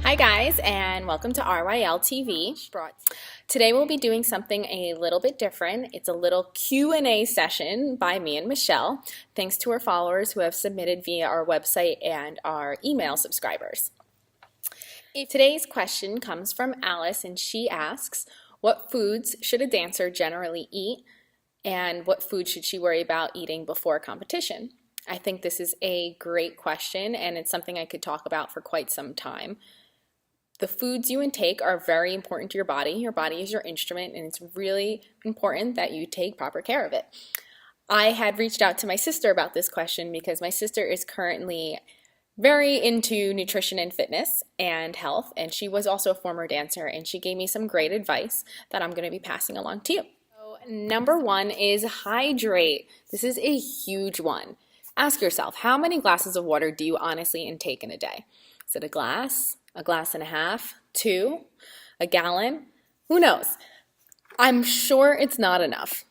Hi guys, and welcome to RYL TV. Today we'll be doing something a little bit different. It's a little Q&A session by me and Michelle, thanks to our followers who have submitted via our website and our email subscribers. Today's question comes from Alice, and she asks, what foods should a dancer generally eat, and what food should she worry about eating before a competition? I think this is a great question, and it's something I could talk about for quite some time. The foods you intake are very important to your body. Your body is your instrument, and it's really important that you take proper care of it. I had reached out to my sister about this question because my sister is currently very into nutrition and fitness and health, and she was also a former dancer, and she gave me some great advice that I'm going to be passing along to you. So, number one is hydrate. This is a huge one. Ask yourself, how many glasses of water do you honestly intake in a day? Is it a glass and a half, 2, a gallon? Who knows? I'm sure it's not enough.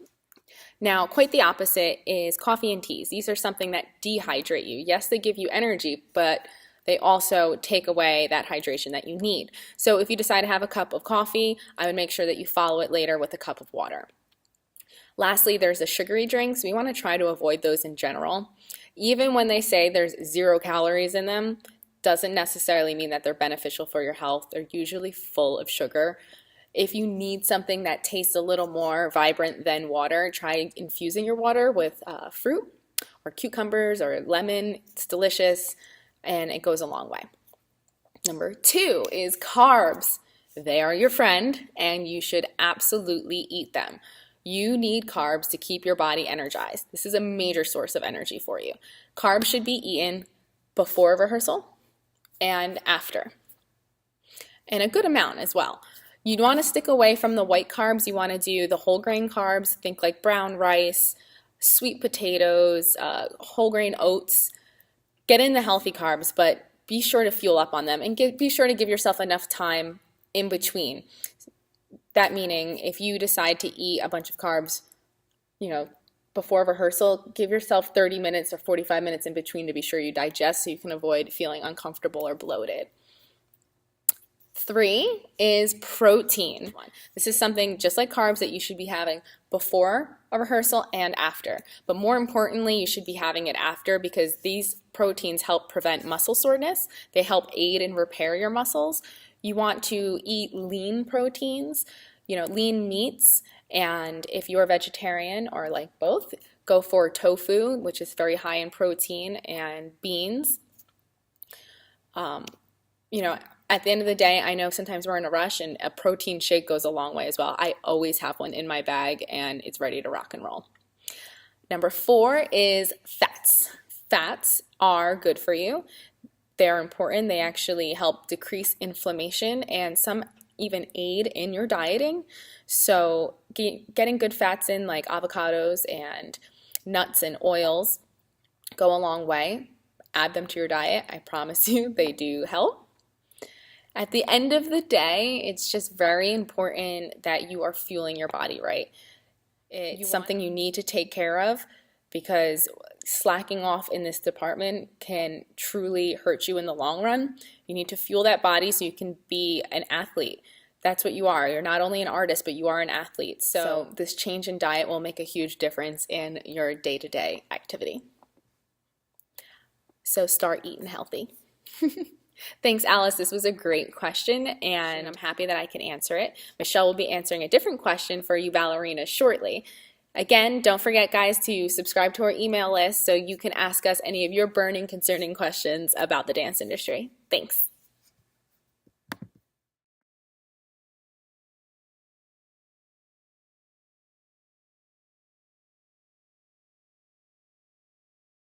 Now, quite the opposite is coffee and teas. These are something that dehydrate you. Yes, they give you energy, but they also take away that hydration that you need. So if you decide to have a cup of coffee, I would make sure that you follow it later with a cup of water. Lastly, there's the sugary drinks. We want to try to avoid those in general. Even when they say there's 0 calories in them, doesn't necessarily mean that they're beneficial for your health. They're usually full of sugar. If you need something that tastes a little more vibrant than water, try infusing your water with fruit or cucumbers or lemon. It's delicious and it goes a long way. Number 2 is carbs. They are your friend and you should absolutely eat them. You need carbs to keep your body energized. This is a major source of energy for you. Carbs should be eaten before rehearsal and after, and a good amount as well. You'd want to stick away from the white carbs. You want to do the whole grain carbs. Think like brown rice, sweet potatoes, whole grain oats. Get in the healthy carbs, but be sure to fuel up on them and be sure to give yourself enough time in between. That meaning if you decide to eat a bunch of carbs, before rehearsal, give yourself 30 minutes or 45 minutes in between to be sure you digest so you can avoid feeling uncomfortable or bloated. 3 is protein. This is something just like carbs that you should be having before a rehearsal and after. But more importantly, you should be having it after because these proteins help prevent muscle soreness. They help aid and repair your muscles. You want to eat lean proteins, lean meats. And if you're a vegetarian or like both, go for tofu, which is very high in protein, and beans. At the end of the day, I know sometimes we're in a rush and a protein shake goes a long way as well. I always have one in my bag and it's ready to rock and roll. Number 4 is fats. Fats are good for you. They're important. They actually help decrease inflammation and some even aid in your dieting. So getting good fats in like avocados and nuts and oils go a long way. Add them to your diet. I promise you they do help. At the end of the day, it's just very important that you are fueling your body right. It's something you need to take care of because slacking off in this department can truly hurt you in the long run. You need to fuel that body so you can be an athlete. That's what you are. You're not only an artist, but you are an athlete. So this change in diet will make a huge difference in your day-to-day activity. So start eating healthy. Thanks, Alice. This was a great question, and I'm happy that I can answer it. Michelle will be answering a different question for you ballerinas shortly. Again, don't forget, guys, to subscribe to our email list so you can ask us any of your burning, concerning questions about the dance industry. Thanks.